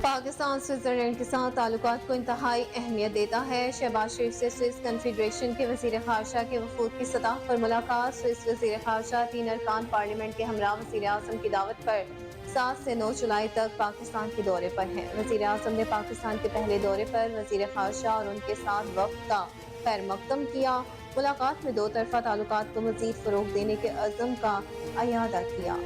Pakistan Switzerland کے ساتھ تعلقات کو انتہائی اہمیت دیتا ہے۔ شہباز شریف سے سوئس کنفیڈریشن کے وزیر خارجہ کے وفود کی سطح پر ملاقات۔ سوئس وزیر خارجہ 3 ارکان پارلیمنٹ کے ہمراہ وزیر اعظم کی دعوت پر 7 سے 9 جولائی تک پاکستان کے دورے پر ہیں۔ وزیر اعظم نے پاکستان کے پہلے دورے پر وزیر خارجہ اور ان کے ساتھ وفد کا خیر مقدم کیا۔ ملاقات میں دو طرفہ تعلقات کو مزید فروغ دینے کے عزم کا اعادہ کیا۔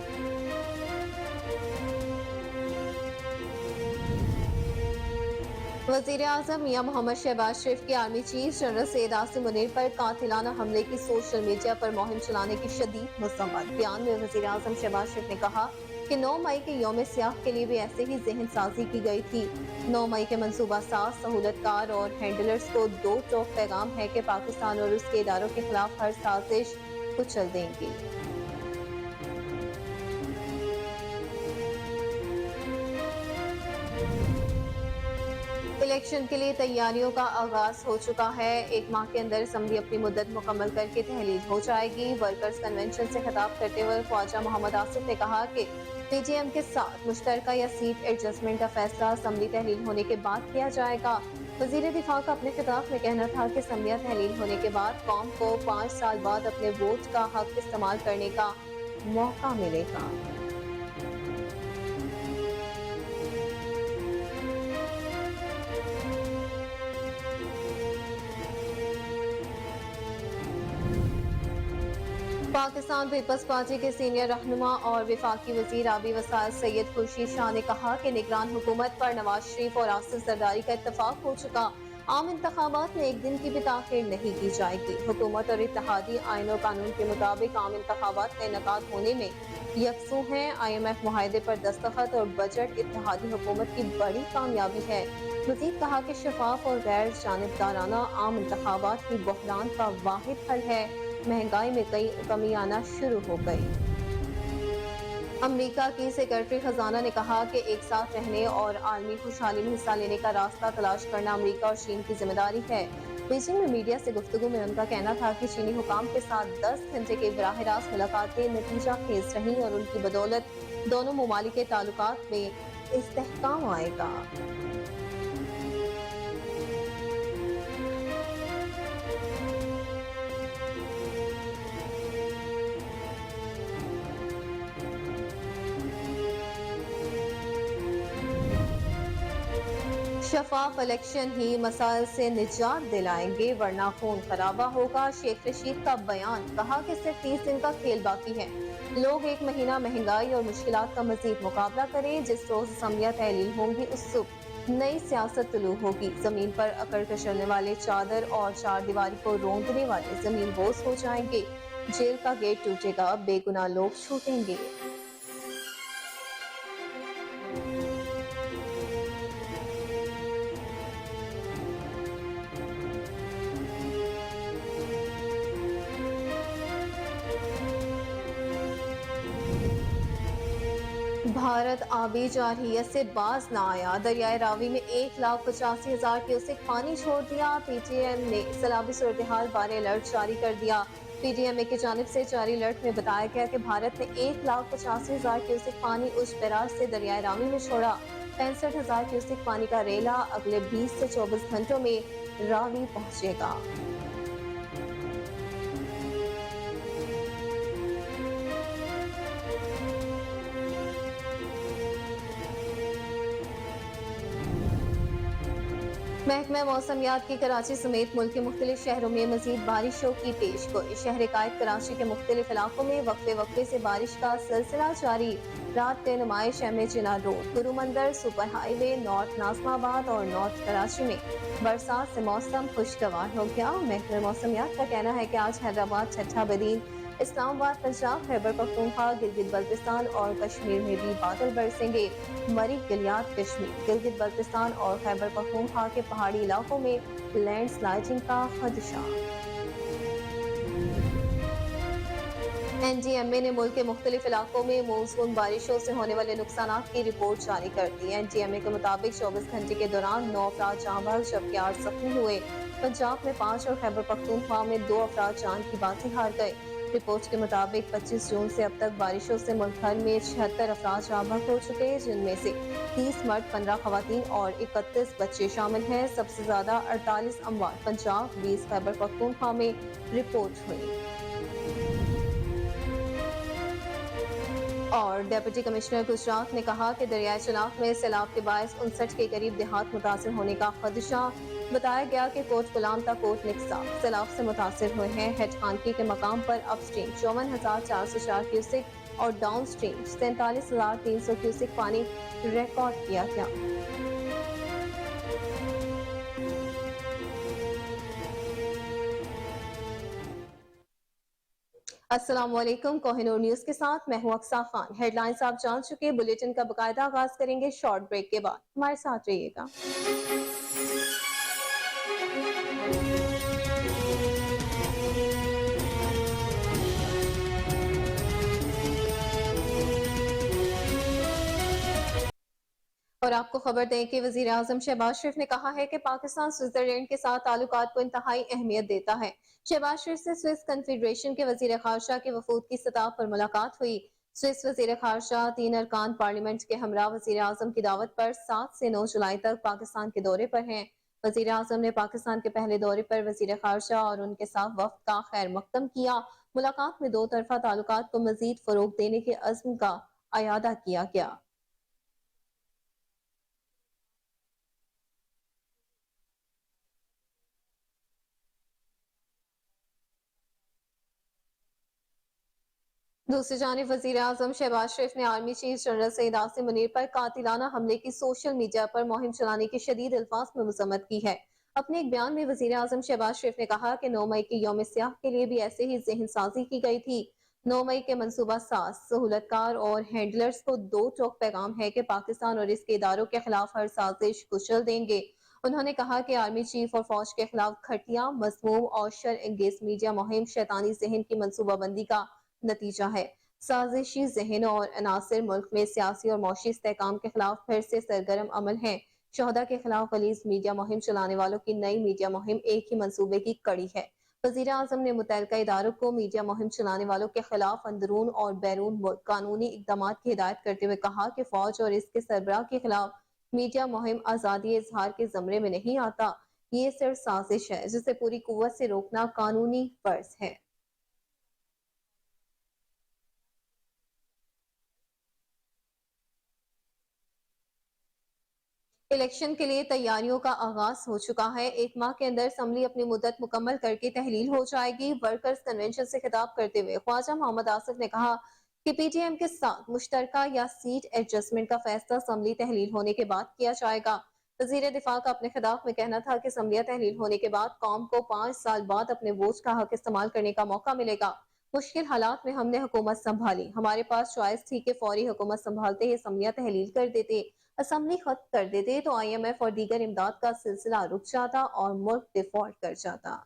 وزیر اعظم میاں محمد شہباز شریف کی army chief general Syed Asim Munir پر قاتلانہ حملے کی سوشل میڈیا پر مہم چلانے کی شدید مذمت۔ بیان میں وزیر اعظم شہباز شریف نے کہا کہ 9 مئی کے یوم سیاہ کے لیے بھی ایسے ہی ذہن سازی کی گئی تھی۔ 9 مئی کے منصوبہ ساز، سہولت کار اور ہینڈلرز کو دو ٹوک پیغام ہے کہ پاکستان اور اس کے اداروں کے خلاف ہر سازش کچل دیں گے۔ الیکشن کے لیے تیاریوں کا آغاز ہو چکا ہے۔ 1 ماہ کے اندر اسمبلی اپنی مدت مکمل کر کے تحلیل ہو جائے گی۔ ورکرز کنونشن سے خطاب کرتے ہوئے خواجہ محمد آصف نے کہا کہ پی ٹی ایم کے ساتھ مشترکہ یا سیٹ ایڈجسٹمنٹ کا فیصلہ اسمبلی تحلیل ہونے کے بعد کیا جائے گا۔ وزیر دفاع کا اپنے خطاب میں کہنا تھا کہ اسمبلیاں تحلیل ہونے کے بعد قوم کو 5 سال بعد اپنے ووٹ کا حق استعمال کرنے کا موقع ملے گا۔ پاکستان پیپلز پارٹی کے سینئر رہنما اور وفاقی وزیر آبی وسائل سید خورشید شاہ نے کہا کہ نگران حکومت پر نواز شریف اور آصف زرداری کا اتفاق ہو چکا۔ عام انتخابات میں 1 دن کی بھی تاخیر نہیں کی جائے گی۔ حکومت اور اتحادی آئین و قانون کے مطابق عام انتخابات کا انعقاد ہونے میں یکساں ہیں۔ IMF معاہدے پر دستخط اور بجٹ اتحادی حکومت کی بڑی کامیابی ہے۔ مزید کہا کہ شفاف اور غیر جانبدارانہ عام انتخابات ہی بحران کا واحد حل ہے۔ مہنگائی میں کمی آنا شروع ہو گئی۔ امریکہ کی سیکرٹری خزانہ نے کہا کہ ایک ساتھ رہنے اور عالمی خوشحالی میں حصہ لینے کا راستہ تلاش کرنا امریکہ اور چین کی ذمہ داری ہے۔ بیجنگ میں میڈیا سے گفتگو میں ان کا کہنا تھا کہ چینی حکام کے ساتھ 10 گھنٹے کی براہ راست ملاقاتیں نتیجہ خیز رہیں اور ان کی بدولت دونوں ممالک کے تعلقات میں استحکام آئے گا۔ شفاف الیکشن ہی مسائل سے نجات دلائیں گے ورنہ خون خرابہ ہوگا۔ شیخ رشید کا بیان، کہا کہ صرف 30 دن کا کھیل باقی ہے۔ لوگ 1 مہینہ مہنگائی اور مشکلات کا مزید مقابلہ کریں۔ جس روز اسمبلیاں تحلیل ہوں گی اس صبح نئی سیاست طلوع ہوگی۔ زمین پر اکڑ کچلنے والے چادر اور چار دیواری کو روندنے والے زمین بوس ہو جائیں گے۔ جیل کا گیٹ ٹوٹے گا، بے گناہ لوگ چھوٹیں گے۔ بھارت آبی جارحیت سے باز نہ آیا۔ دریائے راوی میں 1,85,000 کیوسک پانی چھوڑ دیا۔ پی ٹی ایم نے سیلابی صورتحال بارے الرٹ جاری کر دیا۔ پی ٹی ایم کی جانب سے جاری الرٹ میں بتایا گیا کہ بھارت نے 1,85,000 کیوسک پانی اس بیراج سے دریائے راوی میں چھوڑا۔ 65,000 کیوسک پانی کا ریلا اگلے 20 سے 24 گھنٹوں میں راوی پہنچے گا۔ محکمہ موسمیات کی کراچی سمیت ملک کے مختلف شہروں میں مزید بارشوں کی پیشگوئی۔ شہر قائد کراچی کے مختلف علاقوں میں وقفے وقفے سے بارش کا سلسلہ جاری۔ رات کے نمائش جناح روڈ، گرو مندر، سپر ہائی وے، نارتھ ناظم آباد اور نارتھ کراچی میں برسات سے موسم خوشگوار ہو گیا۔ محکمہ موسمیات کا کہنا ہے کہ آج حیدرآباد، ٹھٹھہ بدین، اسلام آباد، پنجاب، خیبر پختونخوا، گلگت بلتستان اور کشمیر میں بھی بادل برسیں گے۔ مریخ گلیات کشمیر، گلگت بلتستان اور خیبر پختونخوا کے پہاڑی علاقوں میں لینڈ سلائڈنگ کا خدشہ۔ این ڈی ایم اے نے ملک کے مختلف علاقوں میں مونسون بارشوں سے ہونے والے نقصانات کی رپورٹ جاری کر دی۔ این ڈی ایم اے کے مطابق 24 گھنٹے کے دوران 9 افراد جاں بحق جبکہ 8 زخمی ہوئے۔ پنجاب میں 5 اور خیبر پختونخوا میں 2 افراد جان کی بازی ہار گئے۔ رپورٹ کے مطابق 25 جون سے اب تک بارشوں سے ملک بھر میں 76 افراد ہلاک ہو چکے ہیں، جن میں سے 30 مرد، 15 خواتین اور 31 بچے شامل ہیں۔ سب سے زیادہ 48 اموات پنجاب، 20 خیبر پختونخوا میں رپورٹ ہوئی۔ اور ڈپٹی کمشنر گجرات نے کہا کہ دریائے چناب میں سیلاب کے باعث 59 کے قریب دیہات متاثر ہونے کا خدشہ۔ بتایا گیا کہ کوٹ غلام تا کوٹ نکسا سیلاب سے متاثر ہوئے ہیں۔ ہیڈ خانکی کے مقام پر اپ سٹریم 54,404 کیوسک اور ڈاؤن سٹریم 47,300 کیوسک پانی ریکارڈ کیا گیا۔ السلام علیکم، کوہ نور نیوز کے ساتھ میں ہوں اقصیٰ خان۔ ہیڈ لائنز آپ جان چکے، بلیٹن کا باقاعدہ آغاز کریں گے شارٹ بریک کے بعد، ہمارے ساتھ رہیے گا۔ اور آپ کو خبر دیں کہ وزیر اعظم شہباز شریف نے کہا ہے کہ پاکستان سوئٹزرلینڈ کے ساتھ تعلقات کو انتہائی اہمیت دیتا ہے۔ شہباز شریف سے سوئس کنفیڈریشن کے وزیر خارجہ کے وفود کی سطح پر ملاقات ہوئی۔ سوئس وزیر خارجہ 3 ارکان پارلیمنٹ کے ہمراہ وزیر اعظم کی دعوت پر 7 سے 9 جولائی تک پاکستان کے دورے پر ہیں۔ وزیر اعظم نے پاکستان کے پہلے دورے پر وزیر خارجہ اور ان کے ساتھ وفد کا خیر مقدم کیا۔ ملاقات میں دو طرفہ تعلقات کو مزید فروغ دینے کے عزم کا اعادہ کیا گیا۔ دوسری جانب وزیر اعظم شہباز شریف نے army chief general Syed Asim Munir پر قاتلانہ حملے کی سوشل میڈیا پر مہم چلانے کی شدید الفاظ میں مذمت کی ہے۔ اپنے ایک بیان میں وزیر اعظم شہباز شریف نے کہا کہ 9 مئی کی یوم سیاہ کے لیے بھی ایسے ہی ذہن سازی کی گئی تھی۔ 9 مئی کے منصوبہ ساز، سہولت کار اور ہینڈلرز کو دو ٹوک پیغام ہے کہ پاکستان اور اس کے اداروں کے خلاف ہر سازش کچل دیں گے۔ انہوں نے کہا کہ آرمی چیف اور فوج کے خلاف گھٹیا، مذموم اور شر انگیز میڈیا مہم شیطانی ذہن کی منصوبہ بندی کا نتیجہ ہے۔ سازشی ذہن اور عناصر ملک میں سیاسی اور معاشی استحکام کے خلاف پھر سے سرگرم عمل ہیں۔ شہداء کے خلاف غلیظ میڈیا مہم چلانے والوں کی نئی میڈیا مہم ایک ہی منصوبے کی کڑی ہے۔ وزیر اعظم نے متعلقہ اداروں کو میڈیا مہم چلانے والوں کے خلاف اندرون اور بیرون ملک قانونی اقدامات کی ہدایت کرتے ہوئے کہا کہ فوج اور اس کے سربراہ کے خلاف میڈیا مہم آزادی اظہار کے زمرے میں نہیں آتا۔ یہ صرف سازش ہے جسے پوری قوت سے روکنا قانونی فرض ہے۔ الیکشن کے لیے تیاریوں کا آغاز ہو چکا ہے۔ 1 ماہ کے اندر اسمبلی اپنی مدت مکمل کر کے تحلیل ہو جائے گی۔ ورکرز کنونشن سے خطاب کرتے ہوئے خواجہ محمد آصف نے کہا کہ پی ٹی ایم کے ساتھ مشترکہ یا سیٹ ایڈجسٹمنٹ کا فیصلہ اسمبلی تحلیل ہونے کے بعد کیا جائے گا۔ وزیر دفاع کا اپنے خطاب میں کہنا تھا کہ اسمبلیاں تحلیل ہونے کے بعد قوم کو 5 سال بعد اپنے ووٹ کا حق استعمال کرنے کا موقع ملے گا۔ مشکل حالات میں ہم نے حکومت سنبھالی، ہمارے پاس چوائس تھی کہ فوری حکومت سنبھالتے ہی اسمبلیاں تحلیل کر دیتے، اسمبلی ختم کر دیتے تو آئی ایم ایف اور دیگر امداد کا سلسلہ رک جاتا اور ملک ڈیفالٹ کر جاتا۔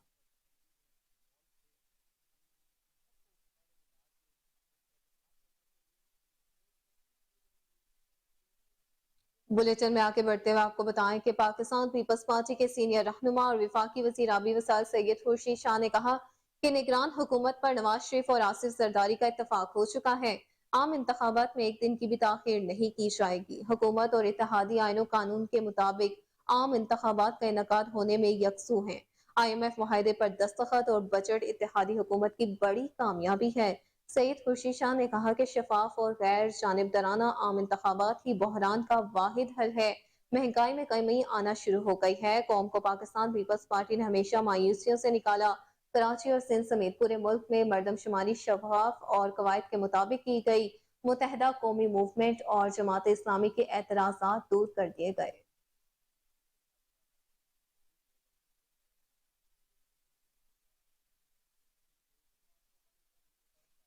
بلیٹن میں آگے بڑھتے ہوئے آپ کو بتائیں کہ پاکستان پیپلز پارٹی کے سینئر رہنما اور وفاقی وزیر آبی وسائل سید خورشید شاہ نے کہا کہ نگران حکومت پر نواز شریف اور آصف زرداری کا اتفاق ہو چکا ہے۔ عام انتخابات میں 1 دن کی بھی تاخیر نہیں کی جائے گی۔ حکومت اور اتحادی آئین و قانون کے مطابق عام انتخابات کا انعقاد ہونے میں یکسو ہیں۔ آئی ایم ایف معاہدے پر دستخط اور بجٹ اتحادی حکومت کی بڑی کامیابی ہے۔ سید خورشید شاہ نے کہا کہ شفاف اور غیر جانبدارانہ عام انتخابات ہی بحران کا واحد حل ہے۔ مہنگائی میں کمی آنا شروع ہو گئی ہے۔ قوم کو پاکستان پیپلز پارٹی نے ہمیشہ مایوسیوں سے نکالا۔ کراچی اور سندھ سمیت پورے ملک میں مردم شماری شفاف اور قواعد کے مطابق کی گئی۔ متحدہ قومی موومنٹ اور جماعت اسلامی کے اعتراضات دور کر دیے گئے۔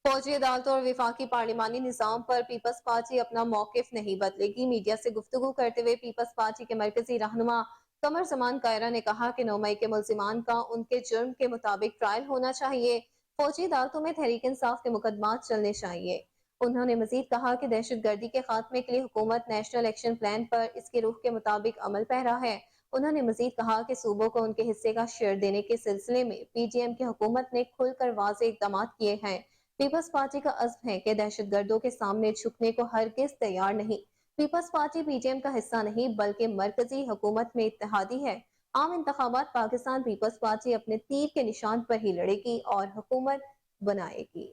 فوجی عدالتوں اور وفاقی پارلیمانی نظام پر پیپلز پارٹی اپنا موقف نہیں بدلے گی۔ میڈیا سے گفتگو کرتے ہوئے پیپلز پارٹی کے مرکزی رہنما قمر زمان کائرہ نے کہا کہ 9 مئی کے ملزمان کا ان کے جرم کے مطابق ٹرائل ہونا چاہیے۔ فوجی عدالتوں میں تحریک انصاف کے مقدمات چلنے چاہیے۔ انہوں نے مزید کہا کہ دہشت گردی کے خاتمے کے لیے حکومت نیشنل ایکشن پلان پر اس کے روح کے مطابق عمل پیرا ہے۔ انہوں نے مزید کہا کہ صوبوں کو ان کے حصے کا شیئر دینے کے سلسلے میں پی ڈی ایم کی حکومت نے کھل کر واضح اقدامات کیے ہیں۔ پیپلز پارٹی کا عزم ہے کہ دہشت گردوں کے سامنے جھکنے کو ہرگز تیار نہیں۔ Peoples Party P T M کا حصہ نہیں بلکہ مرکزی حکومت میں اتحادی ہے۔ عام انتخابات پاکستان پیپلز پارٹی اپنے تیر کے نشان پر ہی لڑے گی اور حکومت بنائے گی۔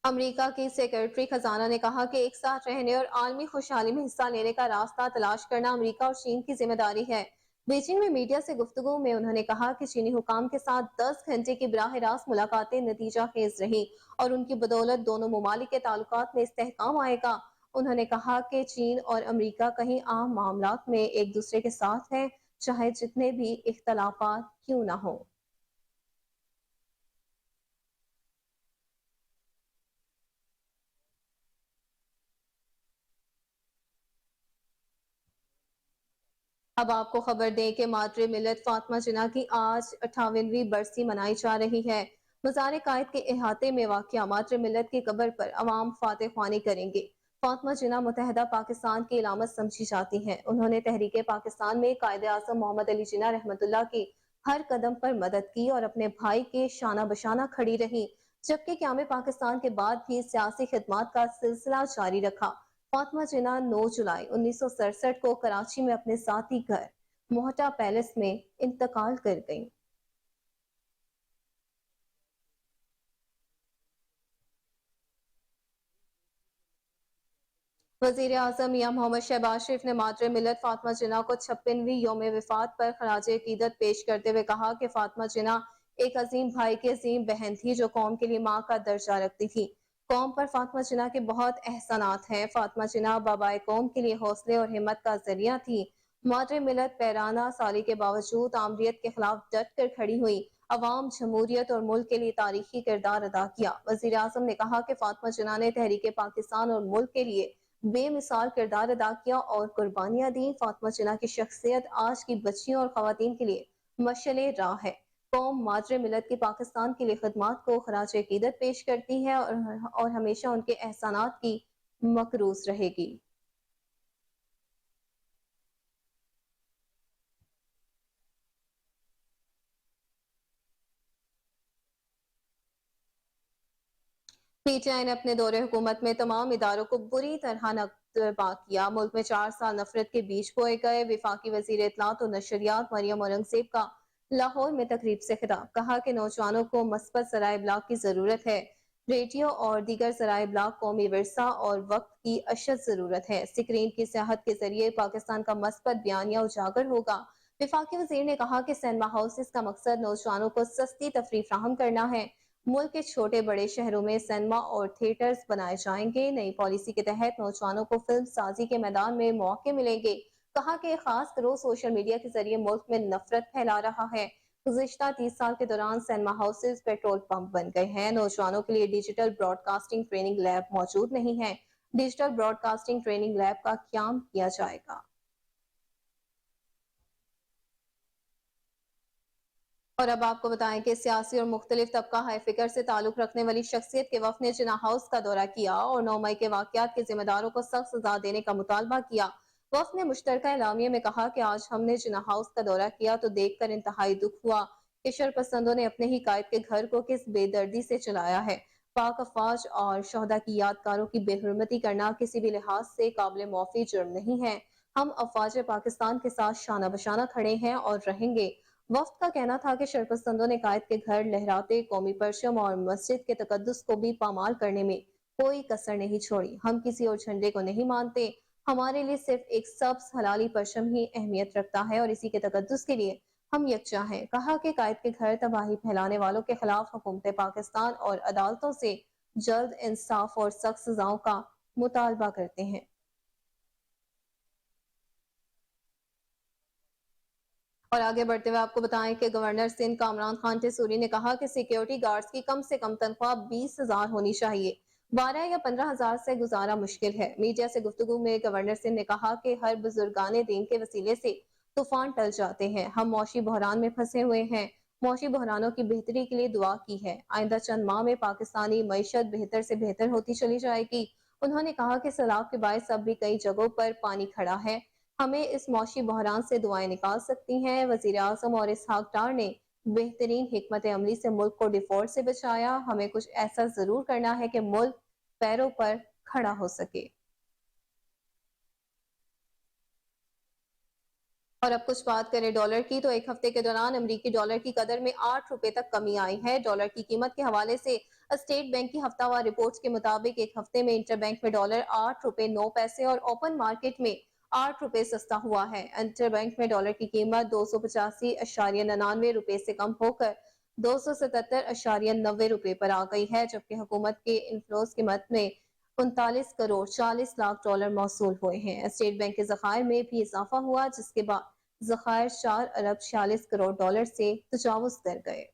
امریکہ کی سیکرٹری خزانہ نے کہا کہ ایک ساتھ رہنے اور عالمی خوشحالی میں حصہ لینے کا راستہ تلاش کرنا امریکہ اور چین کی ذمہ داری ہے۔ بیجنگ میں میڈیا سے گفتگو میں انہوں نے کہا کہ چینی حکام کے ساتھ 10 گھنٹے کی براہ راست ملاقاتیں نتیجہ خیز رہیں اور ان کی بدولت دونوں ممالک کے تعلقات میں استحکام آئے گا۔ انہوں نے کہا کہ چین اور امریکہ کہیں عام معاملات میں ایک دوسرے کے ساتھ ہیں، چاہے جتنے بھی اختلافات کیوں نہ ہوں۔ اب آپ کو خبر دیں کہ مادر ملت فاطمہ جناح کی آج 58ویں برسی منائی جا رہی ہے۔ مزار قائد کے احاطے میں واقع مادر ملت کی قبر پر عوام فاتح خوانی کریں گے۔ فاطمہ جناح متحدہ پاکستان کی علامت سمجھی جاتی ہیں۔ انہوں نے تحریک پاکستان میں قائد اعظم محمد علی جناح رحمت اللہ کی ہر قدم پر مدد کی اور اپنے بھائی کے شانہ بشانہ کھڑی رہی، جبکہ قیام پاکستان کے بعد بھی سیاسی خدمات کا سلسلہ جاری رکھا۔ فاطمہ جناح 9 جولائی 1967 کو کراچی میں اپنے ذاتی گھر موہٹا پیلس میں انتقال کر گئیں۔ وزیر اعظم میاں محمد شہباز شریف نے مادر ملت فاطمہ جناح کو 56ویں یوم وفات پر خراج عقیدت پیش کرتے ہوئے کہا کہ فاطمہ جناح ایک عظیم بھائی کی عظیم بہن تھی جو قوم کے لیے ماں کا درجہ رکھتی تھی۔ قوم پر فاطمہ جناح کے بہت احسانات ہیں۔ فاطمہ جناح بابائے قوم کے لیے حوصلے اور ہمت کا ذریعہ تھی۔ مادر ملت پیرانہ سالی کے باوجود آمریت کے خلاف ڈٹ کر کھڑی ہوئی، عوام، جمہوریت اور ملک کے لیے تاریخی کردار ادا کیا۔ وزیر اعظم نے کہا کہ فاطمہ جناح نے تحریک پاکستان اور ملک کے لیے بے مثال کردار ادا کیا اور قربانیاں دیں۔ فاطمہ جناح کی شخصیت آج کی بچیوں اور خواتین کے لیے مشعل راہ ہے۔ قوم مادر ملت کی پاکستان کے لیے خدمات کو خراج عقیدت پیش کرتی ہے اور ہمیشہ ان کے احسانات کی مقروض رہے گی۔ پی ٹی آئی نے اپنے دور حکومت میں تمام اداروں کو بری طرح نقد کیا۔ ملک میں 4 سال نفرت کے بیج بوئے گئے۔ وفاقی وزیر اطلاعات و نشریات مریم اورنگزیب کا لاہور میں تقریب سے خطاب، کہا کہ نوجوانوں کو مثبت ذرائع ابلاغ کی ضرورت ہے۔ ریڈیو اور دیگر ذرائع ابلاغ قومی ورثہ اور وقت کی اشد ضرورت ہے۔ اسکرین کی سیاحت کے ذریعے پاکستان کا مثبت بیانیہ اجاگر ہوگا۔ وفاقی وزیر نے کہا کہ سینما ہاؤسز کا مقصد نوجوانوں کو سستی تفریح فراہم کرنا ہے۔ ملک کے چھوٹے بڑے شہروں میں سینما اور تھیٹرز بنائے جائیں گے۔ نئی پالیسی کے تحت نوجوانوں کو فلم سازی کے میدان میں مواقع ملیں گے۔ کہا کہ ایک خاص گروہ سوشل میڈیا کے ذریعے ملک میں نفرت پھیلا رہا ہے۔ گزشتہ 30 سال کے دوران سینما ہاؤسز پیٹرول پمپ بن گئے ہیں۔ نوجوانوں کے لیے digital broadcasting training lab موجود نہیں ہے۔ Digital broadcasting training lab کا قیام کیا جائے گا۔ اور اب آپ کو بتائیں کہ سیاسی اور مختلف طبقہ ہائے فکر سے تعلق رکھنے والی شخصیت کے وفد نے جناح ہاؤس کا دورہ کیا اور 9 مئی کے واقعات کے ذمہ داروں کو سخت سزا دینے کا مطالبہ کیا۔ وفد نے مشترکہ اعلامیے میں کہا کہ آج ہم نے جناح ہاؤس کا دورہ کیا تو دیکھ کر انتہائی دکھ ہوا کہ شرپسندوں نے اپنے ہی قائد کے گھر کو کس بے دردی سے چلایا ہے۔ پاک افواج اور شہداء کی یادگاروں کی بے حرمتی کرنا کسی بھی لحاظ سے قابل معافی جرم نہیں ہے۔ ہم افواج پاکستان کے ساتھ شانہ بشانہ کھڑے ہیں اور رہیں گے۔ وفد کا کہنا تھا کہ شرپسندوں نے قائد کے گھر لہراتے قومی پرچم اور مسجد کے تقدس کو بھی پامال کرنے میں کوئی کسر نہیں چھوڑی۔ ہم کسی اور جھنڈے کو نہیں مانتے۔ ہمارے لیے صرف ایک سبز حلالی پرچم ہی اہمیت رکھتا ہے اور اسی کے تقدس کے لیے ہم یکجا ہیں۔ کہا کہ قائد کے گھر تباہی پھیلانے والوں کے خلاف حکومت پاکستان اور عدالتوں سے جلد انصاف اور سخت سزاؤں کا مطالبہ کرتے ہیں۔ اور آگے بڑھتے ہوئے آپ کو بتائیں کہ گورنر سندھ کامران خان ٹیسوری نے کہا کہ سیکیورٹی گارڈز کی کم سے کم تنخواہ 20,000 ہونی چاہیے، 12 یا 15,000 سے گزارا مشکل ہے۔ میڈیا سے گفتگو میں گورنر سندھ نے کہا کہ ہر بزرگان دین کے وسیلے سے طوفان ٹل جاتے ہیں۔ ہم معاشی بحران میں پھنسے ہوئے ہیں، معاشی بحرانوں کی بہتری کے لیے دعا کی ہے۔ آئندہ چند ماہ میں پاکستانی معیشت بہتر سے بہتر ہوتی چلی جائے گی انہوں نے کہا کہ سیلاب کے باعث اب بھی کئی جگہوں پر پانی کھڑا ہے، ہمیں اس معاشی بحران سے دعائیں نکال سکتی ہیں۔ وزیر اعظم اور اسحاق ڈار نے بہترین حکمت عملی سے ملک کو ڈیفالٹ سے بچایا، ہمیں کچھ ایسا ضرور کرنا ہے کہ ملک پیروں پر کھڑا ہو سکے۔ اور اب کچھ بات کریں ڈالر کی تو ایک ہفتے کے دوران امریکی ڈالر کی قدر میں 8 روپے تک کمی آئی ہے۔ ڈالر کی قیمت کے حوالے سے اسٹیٹ بینک کی ہفتہ وار رپورٹس کے مطابق ایک ہفتے میں انٹر بینک میں ڈالر 8 روپے 9 پیسے اور اوپن مارکیٹ میں 8 روپے سستا ہوا ہے۔ انٹر بینک میں ڈالر کی قیمت 285.99 روپے سے کم ہو کر 277.90 روپے پر آ گئی ہے، جبکہ حکومت کے انفلوز کی مد میں 39 کروڑ 40 لاکھ ڈالر موصول ہوئے ہیں۔ اسٹیٹ بینک کے ذخائر میں بھی اضافہ ہوا، جس کے بعد ذخائر 4 ارب 46 کروڑ ڈالر سے تجاوز کر گئے۔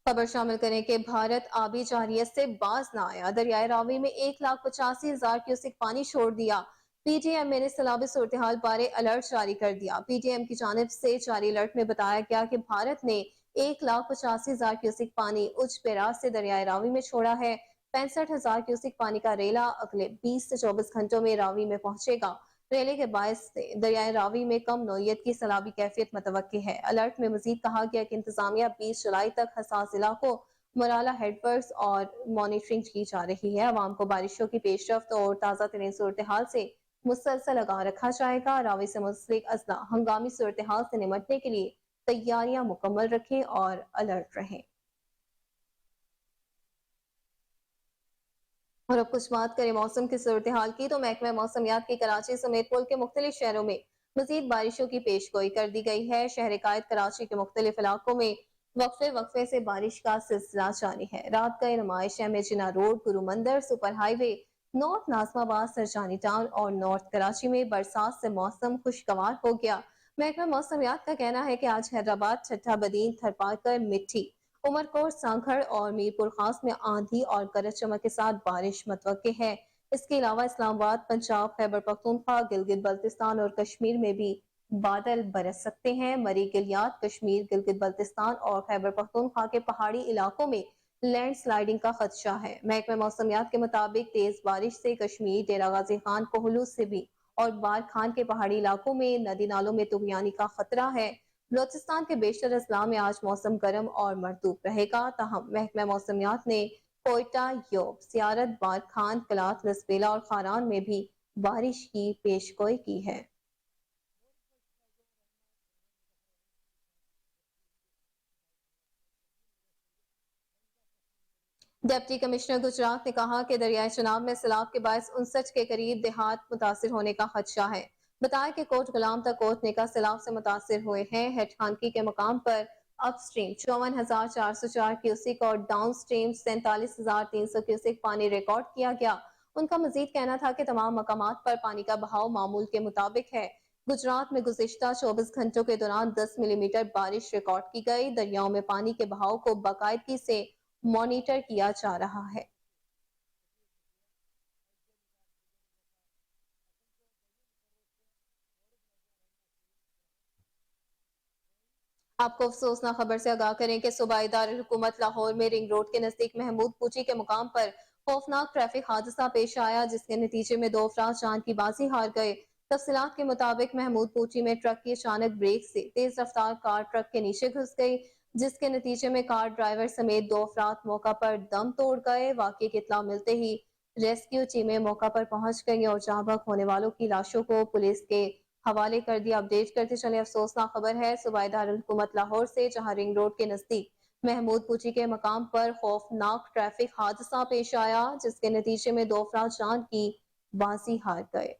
خبر شامل کریں کہ بھارت آبی جارحیت سے باز نہ آیا، دریائے راوی میں 1,85,000 کیوسک پانی چھوڑ دیا۔ پی ٹی ایم نے سیلابی صورتحال بارے الرٹ جاری کر دیا۔ پی ٹی ایم کی جانب سے جاری الرٹ میں بتایا گیا کہ بھارت نے 1,85,000 کیوسک پانی اچ بیراج سے دریائے راوی میں چھوڑا ہے۔ 65,000 کیوسک پانی کا ریلا اگلے 20 سے 24 گھنٹوں میں راوی میں پہنچے گا۔ ریلے کے باعث سے دریائے راوی میں کم نوعیت کی سیلابی کیفیت متوقع ہے۔ الرٹ میں مزید کہا گیا کہ انتظامیہ 20 جولائی تک حساس علاقوں مرالہ ہیڈ ورکس اور مانیٹرنگ کی جا رہی ہے۔ عوام کو بارشوں کی پیش رفت اور تازہ ترین صورتحال سے مسلسل آگاہ رکھا جائے گا۔ راوی سے منسلک اضلاع ہنگامی صورتحال سے نمٹنے کے لیے تیاریاں مکمل رکھیں اور الرٹ رہیں۔ اور اب کچھ بات کریں موسم کی صورتحال کی تو محکمہ موسمیات کی کراچی سمیت ملک کے مختلف شہروں میں مزید بارشوں کی پیش گوئی کر دی گئی ہے۔ شہر قائد کراچی کے مختلف علاقوں میں وقفے سے بارش کا سلسلہ جاری ہے۔ رات گئے نمائش میں جنا روڈ، گرو مندر، سپر ہائی وے، نارتھ ناظم آباد، سرجانی ٹاؤن اور نارتھ کراچی میں برسات سے موسم خوشگوار ہو گیا۔ محکمہ موسمیات کا کہنا ہے کہ آج حیدرآباد، ٹھٹھہ بدین، تھرپارکر، مٹھی، عمرکوٹ، سانگھڑ اور میرپور خاص میں آندھی اور گرج چمک کے ساتھ بارش متوقع ہے۔ اس کے علاوہ اسلام آباد، پنجاب، خیبر پختونخوا، گلگت بلتستان اور کشمیر میں بھی بادل برس سکتے ہیں۔ مری گلیات، کشمیر، گلگت بلتستان اور خیبر پختونخوا کے پہاڑی علاقوں میں لینڈ سلائیڈنگ کا خدشہ ہے۔ محکمہ موسمیات کے مطابق تیز بارش سے کشمیر، ڈیرہ غازی خان، کوہلو، سبی اور بار کھان کے پہاڑی علاقوں میں ندی نالوں میں طغیانی کا خطرہ ہے۔ بلوچستان کے بیشتر اضلاع میں آج موسم گرم اور مرطوب رہے گا، تاہم محکمہ موسمیات نے کوئٹہ، یوب، سیارت، بار کھان، کلات، لسبیلا اور خاران میں بھی بارش کی پیشگوئی کی ہے۔ ڈپٹی کمشنر گجرات نے کہا کہ دریائے چناب میں سیلاب کے باعث 59 کے قریب دیہات متاثر ہونے کا خدشہ ہے۔ بتایا کہ کوٹ غلام تک کوٹ نیکا سیلاب سے متاثر ہوئے ہیں۔ ہیڈ خانکی کے مقام پر اپ سٹریم 54,404 کیوسک اور ڈاؤن سٹریم 47,300 کیوسک پانی ریکارڈ کیا گیا۔ ان کا مزید کہنا تھا کہ تمام مقامات پر پانی کا بہاؤ معمول کے مطابق ہے۔ گجرات میں گزشتہ 24 گھنٹوں کے دوران 10 ملی میٹر بارش ریکارڈ کی گئی۔ دریاؤں میں پانی کے بہاؤ کو باقاعدگی سے مانیٹر کیا جا رہا ہے۔ آپ کو افسوسناک خبر سے آگاہ کریں کہ صوبائی دارالحکومت لاہور میں رنگ روڈ کے نزدیک محمود پوچی کے مقام پر خوفناک ٹریفک حادثہ پیش آیا، جس کے نتیجے میں 2 افراد جان کی بازی ہار گئے۔ تفصیلات کے مطابق محمود پوچی میں ٹرک کی اچانک بریک سے تیز رفتار کار ٹرک کے نیچے گھس گئی، جس کے نتیجے میں کار ڈرائیور سمیت 2 افراد موقع پر دم توڑ گئے۔ واقعے کی اطلاع ملتے ہی ریسکیو ٹیمیں موقع پر پہنچ گئیں اور جاں بحق ہونے والوں کی لاشوں کو پولیس کے حوالے کر دیا۔ اپڈیٹ کرتے چلے افسوسناک خبر ہے صوبائی دارالحکومت لاہور سے، جہاں رنگ روڈ کے نزدیک محمود پوچی کے مقام پر خوفناک ٹریفک حادثہ پیش آیا، جس کے نتیجے میں 2 افراد جان کی بازی ہار گئے۔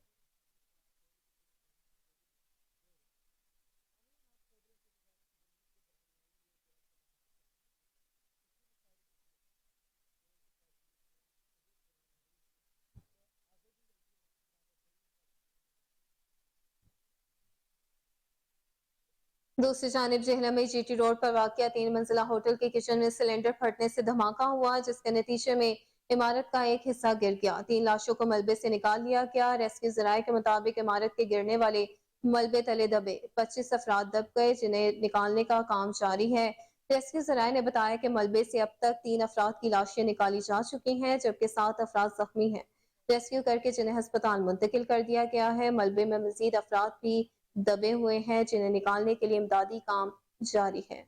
دوسری جانب جہلم میں جی ٹی روڈ پر واقع 3 منزلہ ہوٹل کے کچن میں سلنڈر پھٹنے سے دھماکہ ہوا، جس کے نتیجے میں عمارت کا ایک حصہ گر گیا۔ 3 لاشوں کو ملبے سے نکال لیا گیا۔ ریسکیو ذرائع کے مطابق عمارت کے گرنے والے ملبے تلے دبے 25 افراد دب گئے، جنہیں نکالنے کا کام جاری ہے۔ ریسکیو ذرائع نے بتایا کہ ملبے سے اب تک 3 افراد کی لاشیں نکالی جا چکی ہیں جبکہ 7 افراد زخمی ہیں۔ ریسکیو کر کے جنہیں ہسپتال منتقل کر دیا گیا ہے۔ ملبے میں مزید افراد بھی دبے ہوئے ہیں جنہیں نکالنے کے لیے امدادی کام جاری ہے۔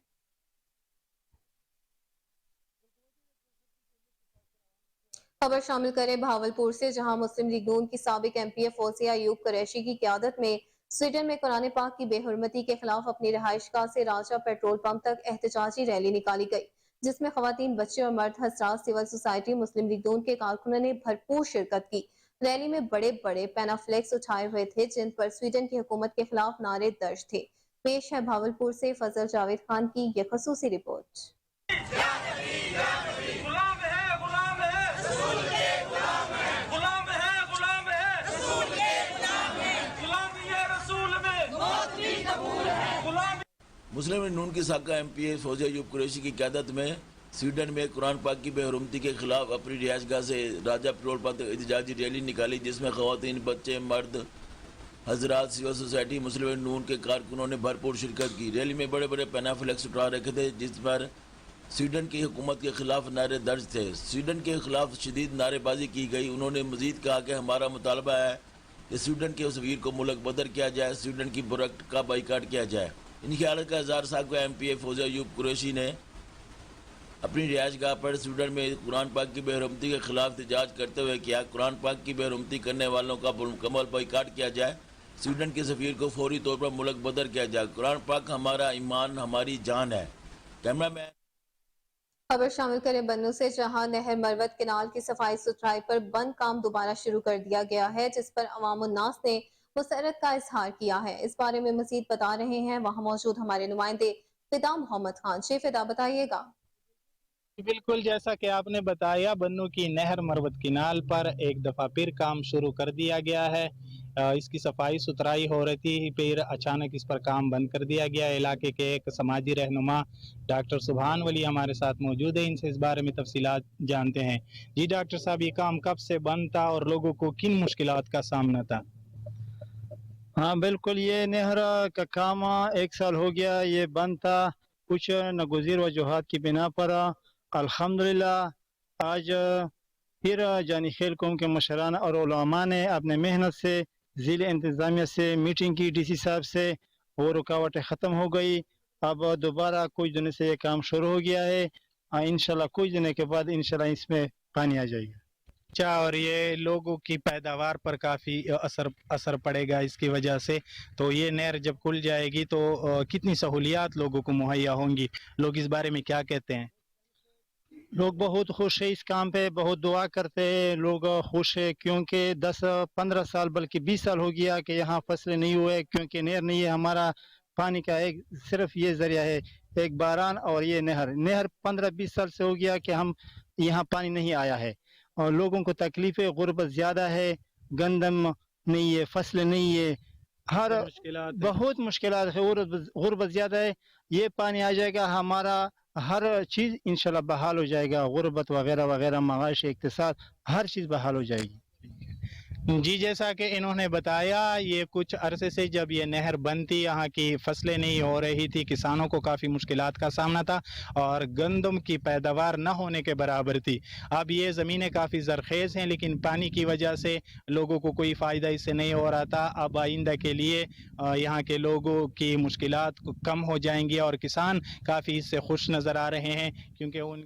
خبر شامل کریں بہاولپور سے، جہاں مسلم لیگ نون کی سابق ایم پی اے فوزیہ ایوب قریشی کی قیادت میں سویڈن میں قرآن پاک کی بے حرمتی کے خلاف اپنی رہائش گاہ سے راجہ پیٹرول پمپ تک احتجاجی ریلی نکالی گئی، جس میں خواتین، بچے اور مرد حضرات، سول سوسائٹی، مسلم لیگ نون کے کارکنوں نے بھرپور شرکت کی۔ ریلی میں بڑے بڑے پینافلیکس اٹھائے ہوئے تھے جن پر سویڈن کی حکومت کے خلاف نعرے درج تھے۔ پیش ہے بہاولپور سے فضل جاوید خان کی یہ خصوصی رپورٹ۔ مسلم لیگ نون کی سابقہ ایم پی اے فوزیہ ایوب قریشی کی قیادت میں سویڈن میں قرآن پاک کی بے حرمتی کے خلاف اپنی رہائش گاہ سے راجہ پیٹرول پمپ تک احتجاجی ریلی نکالی، جس میں خواتین، بچے، مرد حضرات، سول سوسائٹی، مسلم لیگ نون کے کارکنوں نے بھرپور شرکت کی۔ ریلی میں بڑے بڑے پینافلیکس اٹھا رکھے تھے جس پر سویڈن کی حکومت کے خلاف نعرے درج تھے۔ سویڈن کے خلاف شدید نعرے بازی کی گئی۔ انہوں نے مزید کہا کہ ہمارا مطالبہ ہے کہ سویڈن کے سفیر کو ملک بدر کیا جائے، سویڈن کی پروڈکٹ کا بائیکاٹ کیا جائے۔ ان کی حالت کا اظہار سابقہ ایم پی اے فوزیہ ایوب قریشی نے اپنی رہائش گاہ پر سویڈن میں قرآن پاک کی بے حرمتی کے خلاف احتجاج کرتے ہوئے کیا۔ قرآن پاک کی بے حرمتی کرنے والوں کا مکمل بائیکاٹ کیا جائے، سویڈن کے سفیر کو فوری طور پر ملک بدر کیا جائے۔ قرآن پاک ہمارا ایمان، ہماری جان ہے۔ کیمرہ مین خبر شامل کریں بنوں سے، جہاں نہر مروت کنال کی صفائی ستھرائی پر بند کام دوبارہ شروع کر دیا گیا ہے، جس پر عوام الناس نے مسرت کا اظہار کیا ہے۔ اس بارے میں مزید بتا رہے ہیں وہاں موجود ہمارے نمائندے فدا محمد خان۔ جی فدا، بتائیے گا۔ بالکل جیسا کہ آپ نے بتایا، بنوں کی نہر مروت کنال پر ایک دفعہ پھر کام شروع کر دیا گیا ہے۔ اس کی صفائی ستھرائی ہو رہی تھی، پھر اچانک اس پر کام بند کر دیا گیا۔ علاقے کے ایک سماجی رہنما ڈاکٹر سبحان ولی ہمارے ساتھ موجود ہیں، ان سے اس بارے میں تفصیلات جانتے ہیں۔ جی ڈاکٹر صاحب، یہ کام کب سے بند تھا اور لوگوں کو کن مشکلات کا سامنا تھا؟ ہاں بالکل، یہ نہر کا کام 1 سال ہو گیا، یہ بند تھا کچھ ناگزیر وجوہات کی بنا پر۔ الحمدللہ آج پھر جانی خیل قوم کے مشران اور علماء نے اپنے محنت سے ضلع انتظامیہ سے میٹنگ کی، ڈی سی صاحب سے، وہ رکاوٹیں ختم ہو گئی۔ اب دوبارہ کچھ دنوں سے یہ کام شروع ہو گیا ہے۔ انشاءاللہ کچھ دنوں کے بعد انشاءاللہ اس میں پانی آ جائے گا۔ اچھا، اور یہ لوگوں کی پیداوار پر کافی اثر پڑے گا اس کی وجہ سے، تو یہ نہر جب کھل جائے گی تو کتنی سہولیات لوگوں کو مہیا ہوں گی؟ لوگ اس بارے میں کیا کہتے ہیں؟ لوگ بہت خوش ہیں، اس کام پہ بہت دعا کرتے ہیں، لوگ خوش ہیں کیونکہ 10-15 سال بلکہ 20 سال ہو گیا کہ یہاں فصلیں نہیں ہوئے، کیونکہ نہر نہیں ہے۔ ہمارا پانی کا ایک صرف یہ ذریعہ ہے، ایک باران اور یہ نہر 15-20 سال سے ہو گیا کہ ہم یہاں پانی نہیں آیا ہے، اور لوگوں کو تکلیفیں، غربت زیادہ ہے، گندم نہیں ہے، فصل نہیں ہے، بہت مشکلات ہے، غربت زیادہ ہے۔ یہ پانی آ جائے گا، ہمارا ہر چیز انشاءاللہ بحال ہو جائے گا، غربت وغیرہ وغیرہ، معاش، اقتصاد، ہر چیز بحال ہو جائے گی۔ جی، جیسا کہ انہوں نے بتایا، یہ کچھ عرصے سے جب یہ نہر بند تھی، یہاں کی فصلیں نہیں ہو رہی تھی، کسانوں کو کافی مشکلات کا سامنا تھا اور گندم کی پیداوار نہ ہونے کے برابر تھی۔ اب یہ زمینیں کافی زرخیز ہیں، لیکن پانی کی وجہ سے لوگوں کو کوئی فائدہ اس سے نہیں ہو رہا تھا۔ اب آئندہ کے لیے یہاں کے لوگوں کی مشکلات کم ہو جائیں گی اور کسان کافی اس سے خوش نظر آ رہے ہیں، کیونکہ ان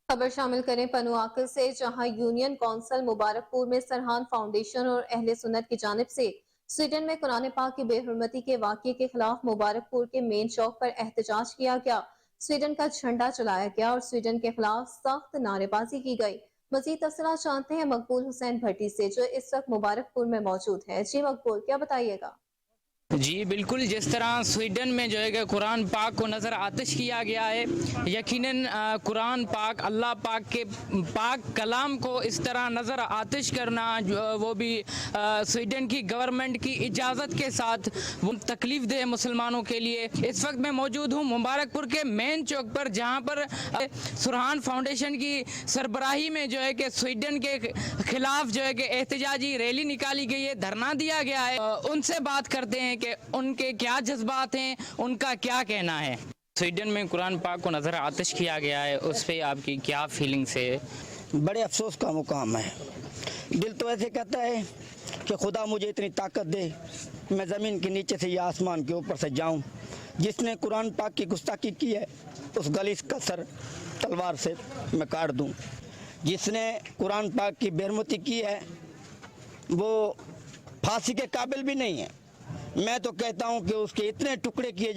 خبر شامل کریں پنواکل سے، جہاں یونین کونسل مبارک پور میں سرحان فاؤنڈیشن اور اہل سنت کی جانب سے سویڈن میں قرآن پاک کی بے حرمتی کے واقعے کے خلاف مبارک پور کے مین چوک پر احتجاج کیا گیا، سویڈن کا جھنڈا چلایا گیا اور سویڈن کے خلاف سخت نعرے بازی کی گئی۔ مزید تفصیلات جانتے ہیں مقبول حسین بھٹی سے، جو اس وقت مبارک پور میں موجود ہے۔ جی مقبول، کیا بتائیے گا؟ جی بالکل، جس طرح سویڈن میں جو ہے کہ قرآن پاک کو نظر آتش کیا گیا ہے، یقیناً قرآن پاک، اللہ پاک کے پاک کلام کو اس طرح نظر آتش کرنا، وہ بھی سویڈن کی گورنمنٹ کی اجازت کے ساتھ، وہ تکلیف دہ مسلمانوں کے لیے۔ اس وقت میں موجود ہوں مبارک پور کے مین چوک پر، جہاں پر سرحان فاؤنڈیشن کی سربراہی میں جو ہے کہ سویڈن کے خلاف جو ہے کہ احتجاجی ریلی نکالی گئی ہے، دھرنا دیا گیا ہے۔ ان سے بات کرتے ہیں ان کے کیا جذبات ہیں, ان کا کیا کہنا ہے. سویڈن میں قرآن پاک کو نظر آتش کیا گیا ہے, اس پہ آپ کی کیا فیلنگس ہے؟ بڑے افسوس کا مقام ہے. دل تو ایسے کہتا ہے کہ خدا مجھے اتنی طاقت دے میں زمین کے نیچے سے یا آسمان کے اوپر سے جاؤں. جس نے قرآن پاک کی گستاخی کی ہے اس غلیظ کا سر تلوار سے میں کاٹ دوں. جس نے قرآن پاک کی بےحرمتی کی ہے وہ پھانسی کے قابل بھی نہیں ہے. میں تو کہتا ہوں کہ اس کے اتنے ٹکڑے کیے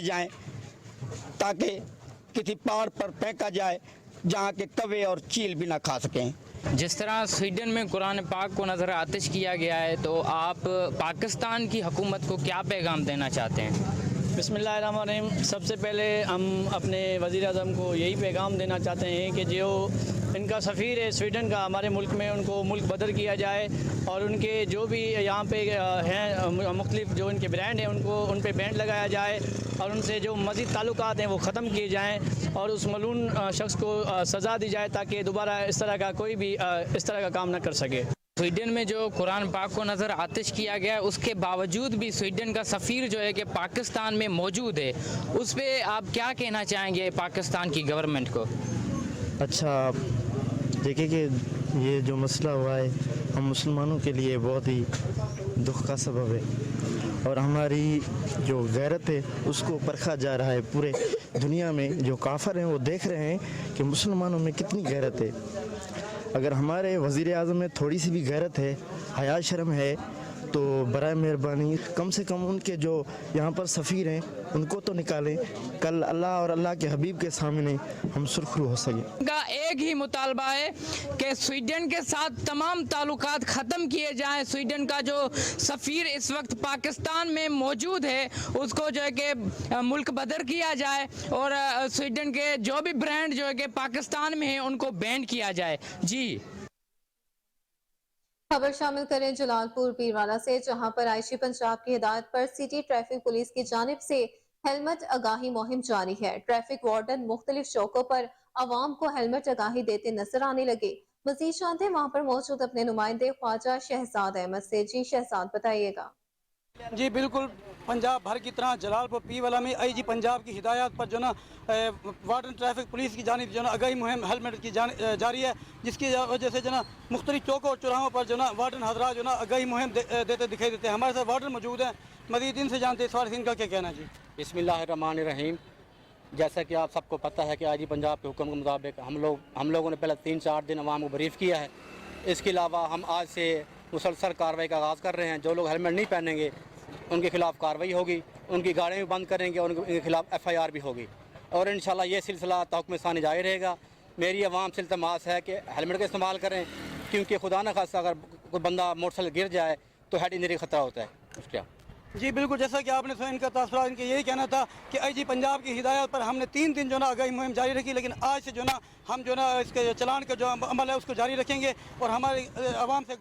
جائیں تاکہ کسی پہاڑ پر پھینکا جائے جہاں کے کوے اور چیل بھی نہ کھا سکیں. جس طرح سویڈن میں قرآن پاک کو نظر آتش کیا گیا ہے تو آپ پاکستان کی حکومت کو کیا پیغام دینا چاہتے ہیں؟ بسم اللہ الرحمن الرحیم. سب سے پہلے ہم اپنے وزیر اعظم کو یہی پیغام دینا چاہتے ہیں کہ جو ان کا سفیر ہے سویڈن کا ہمارے ملک میں, ان کو ملک بدر کیا جائے اور ان کے جو بھی یہاں پہ ہیں مختلف جو ان کے برانڈ ہیں ان پہ بینڈ لگایا جائے اور ان سے جو مزید تعلقات ہیں وہ ختم کیے جائیں اور اس ملعون شخص کو سزا دی جائے تاکہ دوبارہ اس طرح کا کوئی بھی اس طرح کا کام نہ کر سکے. سویڈن میں جو قرآن پاک کو نظر آتش کیا گیا ہے اس کے باوجود بھی سویڈن کا سفیر جو ہے کہ پاکستان میں موجود ہے, اس پہ آپ کیا کہنا چاہیں گے پاکستان کی گورنمنٹ کو؟ اچھا دیکھیں کہ یہ جو مسئلہ ہوا ہے ہم مسلمانوں کے لیے بہت ہی دکھ کا سبب ہے اور ہماری جو غیرت ہے اس کو پرکھا جا رہا ہے. پورے دنیا میں جو کافر ہیں وہ دیکھ رہے ہیں کہ مسلمانوں میں کتنی غیرت ہے. اگر ہمارے وزیر اعظم میں تھوڑی سی بھی غیرت ہے, حیا شرم ہے, تو برائے مہربانی کم سے کم ان کے جو یہاں پر سفیر ہیں ان کو تو نکالیں. کل اللہ اور اللہ کے حبیب کے سامنے ہم سرخرو ہو سکیں. ان کا ایک ہی مطالبہ ہے کہ سویڈن کے ساتھ تمام تعلقات ختم کیے جائیں. سویڈن کا جو سفیر اس وقت پاکستان میں موجود ہے اس کو جو ہے کہ ملک بدر کیا جائے اور سویڈن کے جو بھی برانڈ جو ہے کہ پاکستان میں ہیں ان کو بین کیا جائے. جی خبر شامل کریں جلال پور پیروالا سے, جہاں پر عائشی پنجاب کی ہدایت پر سٹی ٹریفک پولیس کی جانب سے ہیلمٹ آگاہی مہم جاری ہے. ٹریفک وارڈن مختلف چوکوں پر عوام کو ہیلمٹ آگاہی دیتے نظر آنے لگے. مزید جانتے ہیں وہاں پر موجود اپنے نمائندے خواجہ شہزاد احمد سے. جی شہزاد بتائیے گا. جی بالکل, پنجاب بھر کی طرح جلال پور پی والا میں آئی جی پنجاب کی ہدایات پر جو نا وارڈن ٹریفک پولیس کی جانب جو نا آگاہی مہم ہیلمٹ کی جاری ہے, جس کی وجہ سے جو نا مختلف چوکوں اور چوراہوں پر جو نا وارڈن حضرات جو نا آگاہی مہم دیتے دکھائی دیتے ہیں. ہمارے ساتھ وارڈن موجود ہیں, مزید ان سے جانتے ہیں ان کا کیا کہنا ہے. جی بسم اللہ الرحمن الرحیم. جیسا کہ آپ سب کو پتہ ہے کہ آئی جی پنجاب کے حکم کے مطابق ہم لوگوں نے پہلے 3-4 دن عوام کو بریف کیا ہے. اس کے علاوہ ہم آج سے مسلسل کارروائی کا آغاز کر رہے ہیں. جو لوگ ہیلمٹ نہیں پہنیں گے ان کے خلاف کارروائی ہوگی, ان کی گاڑیاں بھی بند کریں گے اور ان کے خلاف FIR بھی ہوگی اور انشاءاللہ یہ سلسلہ تحکم ثانی جاری رہے گا. میری عوام سے التماس ہے کہ ہیلمٹ کا استعمال کریں, کیونکہ خدا نہ خواستہ اگر کوئی بندہ موٹر سائیکل گر جائے تو ہیڈ انجری خطرہ ہوتا ہے اس کا. جی بالکل, جیسا کہ آپ نے سنا ان کا تاثرات, ان کے یہی کہنا تھا کہ آئی جی پنجاب کی ہدایت پر ہم نے 3 دن جو نا آگاہی مہم جاری رکھی, لیکن آج سے جو نا ہم جو نا اس کے چلان کا جو عمل ہے اس کو جاری رکھیں گے اور ہمارے عوام سے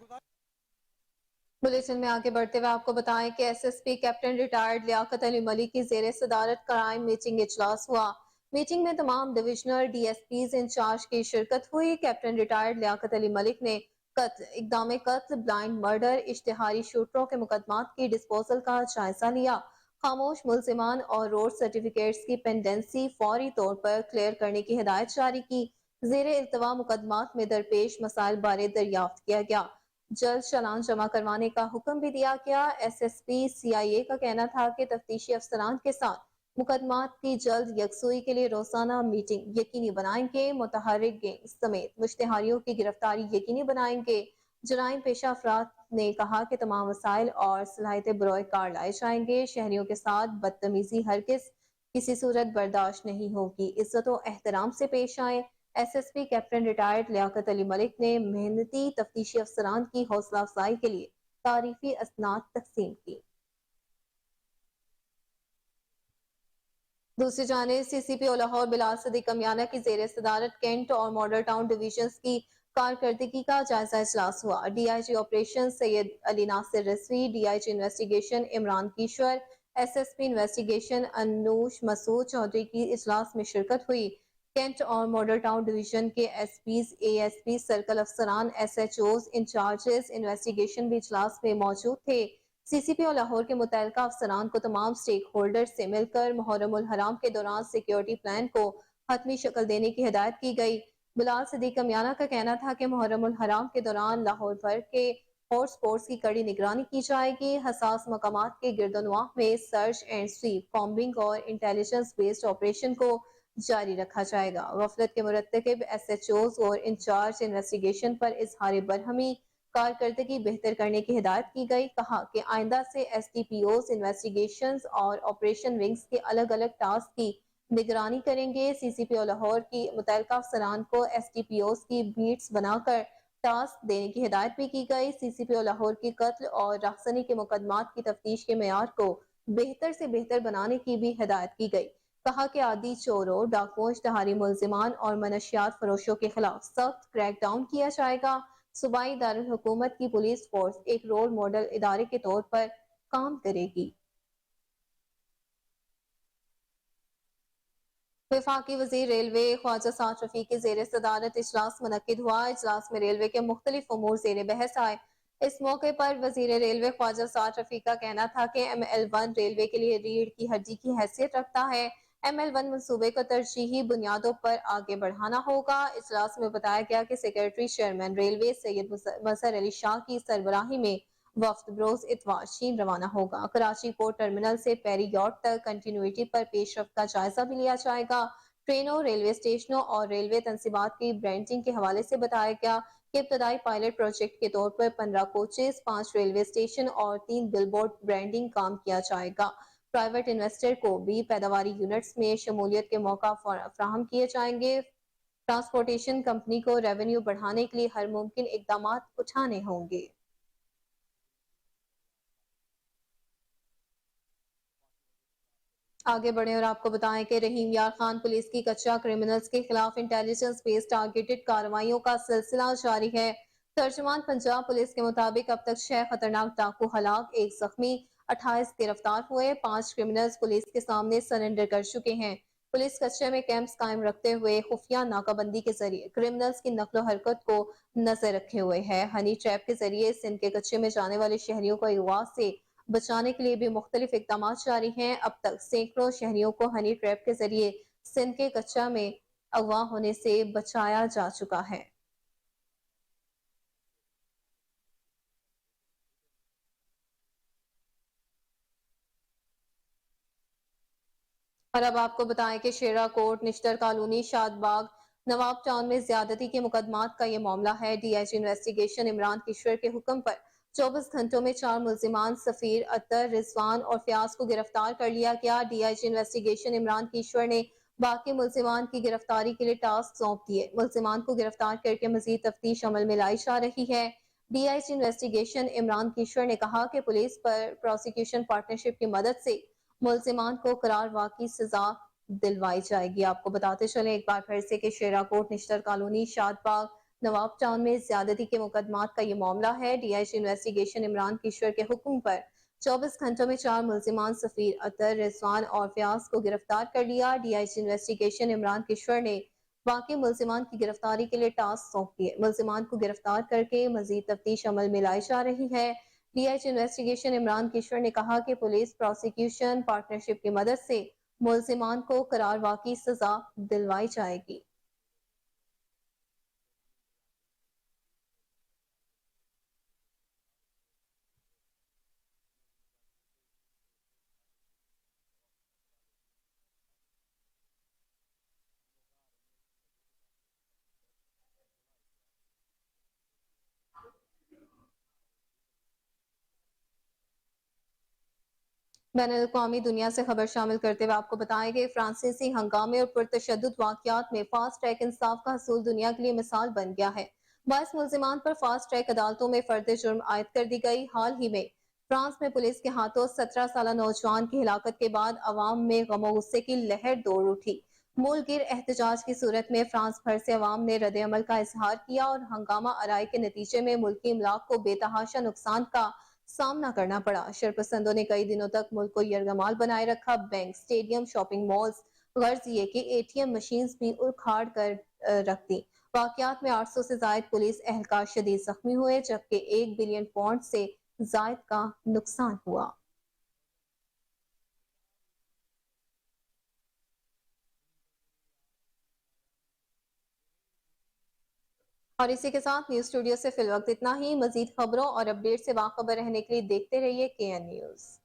بلیٹن میں آگے بڑھتے ہوئے آپ کو بتائیں کہ SSP captain retired Liaquat Ali ملک کی زیر صدارت کرائم میٹنگ اجلاس ہوا. میٹنگ میں تمام ڈویژنل DSPs انچارج کی شرکت ہوئی. کیپٹن ریٹائرڈ لیاقت علی ملک نے اقدام قتل, بلائنڈ مرڈر, اشتہاری شوٹروں کے مقدمات کی ڈسپوزل کا جائزہ لیا. خاموش ملزمان اور روڈ سرٹیفکیٹس کی پینڈنسی فوری طور پر کلیئر کرنے کی ہدایت جاری کی. زیر التوا مقدمات میں درپیش مسائل بارے دریافت کیا گیا. جلد چالان جمع کروانے کا حکم بھی دیا گیا. SSP CIA کا کہنا تھا کہ تفتیشی افسران کے ساتھ مقدمات کی جلد یکسوئی کے لیے روزانہ میٹنگ یقینی بنائیں گے. متحرک گینگ سمیت مشتہریوں کی گرفتاری یقینی بنائیں گے. جرائم پیشہ افراد نے کہا کہ تمام وسائل اور صلاحیتیں بروئے کار لائے جائیں گے. شہریوں کے ساتھ بدتمیزی ہرگز کسی صورت برداشت نہیں ہوگی. عزت و احترام سے پیش آئیں. SSP captain retired Liaquat Ali ملک نے محنتی تفتیشی افسران کی حوصلہ افزائی کے لیے تعریفی اسناد تقسیم کی. دوسری جانب CCPO لاہور بلال صدیق امیانہ کی زیر صدارت کینٹ اور ماڈل ٹاؤن ڈویژنز کی کارکردگی کا جائزہ اجلاس ہوا. DIG operation Syed Ali Nasir Rizvi, DIG investigation Imran Kishwar, SSP investigation Anoosh Masood Chaudhry کی اجلاس میں شرکت ہوئی. کینٹ اور ماڈل ٹاؤن ڈویژن کے SPs, ASPs, سرکل افسران, SHOs, انچارجز انویسٹیگیشن بھی اجلاس میں موجود تھے. CCPO لاہور کے متعلقہ افسران کو تمام سٹیک ہولڈر سے مل کر محرم الحرام کے دوران سیکیورٹی پلان کو حتمی شکل دینے کی ہدایت کی گئی۔ بلال صدیق کمیانہ کا کہنا تھا کہ محرم الحرام کے دوران لاہور بھر کے ہاٹ سپورٹس کی کڑی نگرانی کی جائے گی۔ حساس مقامات کے گرد و نواح میں سرچ اینڈ سویپ، کامبنگ اور انٹیلیجنس بیسڈ آپریشن کو جاری رکھا جائے گا۔ غفلت کے مرتکب SHOs اور انچارج انویسٹیگیشن پر اظہار برہمی کارکردگی بہتر کرنے کی ہدایت کی گئی۔ کہا کہ آئندہ سے SDPOs انویسٹیگیشنز اور آپریشن ونگز کے الگ الگ ٹاسک کی نگرانی کریں گے۔ CCPO لاہور کی متعلقہ افسران کو SDPOs کی بیٹس بنا کر ٹاسک دینے کی ہدایت بھی کی گئی۔ CCPO لاہور کی قتل اور راہزنی کے مقدمات کی تفتیش کے معیار کو بہتر سے بہتر بنانے کی بھی ہدایت کی گئی۔ کہا کہ عادی چوروں، ڈاکوؤں، اشتہاری ملزمان اور منشیات فروشوں کے خلاف سخت کریک ڈاؤن کیا جائے گا۔ صوبائی دارالحکومت کی پولیس فورس ایک رول ماڈل ادارے کے طور پر کام کرے گی۔ وفاقی وزیر ریلوے خواجہ سعد رفیق کے زیر صدارت اجلاس منعقد ہوا۔ اجلاس میں ریلوے کے مختلف امور زیر بحث آئے۔ اس موقع پر وزیر ریلوے خواجہ سعد رفیق کا کہنا تھا کہ ML1 ریلوے کے لیے ریڑھ کی ہڈی کی حیثیت رکھتا ہے۔ ML1 منصوبے کو ترجیحی بنیادوں پر آگے بڑھانا ہوگا۔ اجلاس میں بتایا گیا کہ سیکریٹری چیئرمین ریلوے سید مظہر علی شاہ کی سربراہی میں وفد بروز اتوار چین روانہ ہوگا۔ کراچی پورٹ ٹرمینل سے پیری یارڈ تک کنٹینیوٹی پر پیش رفت کا جائزہ بھی لیا جائے گا۔ ٹرینوں، ریلوے اسٹیشنوں اور ریلوے تنصیبات کی برانڈنگ کے حوالے سے بتایا گیا کہ ابتدائی پائلٹ پروجیکٹ کے طور پر 15 کوچز، 5 ریلوے اسٹیشن اور 3 بل بورڈ برانڈنگ کام کیا جائے گا۔ پرائیویٹ انویسٹر کو بھی پیداواری یونٹس میں شمولیت کے موقع فراہم کیے جائیں گے۔ ٹرانسپورٹیشن کمپنی کو ریونیو بڑھانے کے لیے ہر ممکن اقدامات اٹھانے ہوں گے۔ آگے بڑھیں اور آپ کو بتائیں کہ رحیم یار خان پولیس کی کچا کرمنلز کے خلاف انٹیلیجنس بیسڈ ٹارگیٹڈ کارروائیوں کا سلسلہ جاری ہے۔ ترجمان پنجاب پولیس کے مطابق اب تک 6 خطرناک ڈاکو ہلاک، 1 زخمی، 28 گرفتار ہوئے، 5 کرمنلز پولیس کے سامنے سرنڈر کر چکے ہیں۔ پولیس کچے میں کیمپس قائم رکھتے ہوئے خفیہ ناکہ بندی کے ذریعے کرمنلز کی نقل و حرکت کو نظر رکھے ہوئے ہے۔ ہنی ٹریپ کے ذریعے سندھ کے کچے میں جانے والے شہریوں کو اغوا سے بچانے کے لیے بھی مختلف اقدامات جاری ہیں۔ اب تک سینکڑوں شہریوں کو ہنی ٹریپ کے ذریعے سندھ کے کچا میں اغوا ہونے سے بچایا جا چکا ہے۔ اور اب آپ کو بتائیں کہ شیرا کوٹ، نشتر کالونی، شاد باغ، نواب ٹاؤن میں زیادتی کے مقدمات کا یہ معاملہ ہے۔ DIG انویسٹیگیشن عمران کشور کے حکم پر 24 گھنٹوں میں 4 ملزمان سفیر، اطہر، رضوان اور فیاض کو گرفتار کر لیا گیا۔ DIG انویسٹیگیشن عمران کشور نے باقی ملزمان کی گرفتاری کے لیے ٹاسک سونپ دیے۔ ملزمان کو گرفتار کر کے مزید تفتیش عمل میں لائی جا رہی ہے۔ DIG انویسٹیگیشن عمران کشور نے کہا کہ پولیس پر پروسیکیوشن پارٹنرشپ کی مدد سے ملزمان کو قرار واقعی سزا دلوائی جائے گی۔ آپ کو بتاتے چلیں ایک بار پھر سے کہ شیرا کوٹ، نشتر کالونی، شاد باغ، نواب ٹاؤن میں زیادتی کے مقدمات کا یہ معاملہ ہے۔ DIG انویسٹیگیشن عمران کشور کے حکم پر 24 گھنٹوں میں 4 ملزمان سفیر، اطہر، رضوان اور فیاض کو گرفتار کر لیا۔ DIG انویسٹیگیشن عمران کشور نے باقی ملزمان کی گرفتاری کے لیے ٹاسک سونپ دیے۔ ملزمان کو گرفتار کر کے مزید تفتیش عمل میں لائی جا رہی ہے۔ DIG انویسٹیگیشن عمران کشور نے کہا کہ پولیس پروسیکیوشن پارٹنرشپ کی مدد سے ملزمان کو قرار واقعی سزا دلوائی جائے گی۔ بین الاقوامی دنیا سے خبر شامل کرتے ہوئے آپ کو بتائیں کہ فرانسیسی ہنگامے اور پرتشدد واقعات میں فاسٹ ٹریک انصاف کا حصول دنیا کے لیے مثال بن گیا ہے۔ 22 ملزمان پر فاسٹ ٹریک عدالتوں میں فرد جرم عائد کر دی گئی۔ حال ہی میں فرانس میں پولیس کے ہاتھوں 17 سالہ نوجوان کی ہلاکت کے بعد عوام میں غم و غصے کی لہر دوڑ اٹھی۔ مول گیر احتجاج کی صورت میں فرانس بھر سے عوام نے رد عمل کا اظہار کیا اور ہنگامہ آرائی کے نتیجے میں ملکی املاک کو بے تحاشا نقصان کا سامنا کرنا پڑا۔ شرپسندوں نے کئی دنوں تک ملک کو یرغمال بنائے رکھا۔ بینک، اسٹیڈیم، شاپنگ مالز، غرض یہ کہ ATM مشینز بھی اکھاڑ کر رکھ دی۔ واقعات میں 800 سے زائد پولیس اہلکار شدید زخمی ہوئے جبکہ 1 بلین پاؤنڈ سے زائد کا نقصان ہوا۔ اور اسی کے ساتھ نیوز اسٹوڈیو سے فی الوقت اتنا ہی۔ مزید خبروں اور اپڈیٹ سے باخبر رہنے کے لیے دیکھتے رہیے KN نیوز۔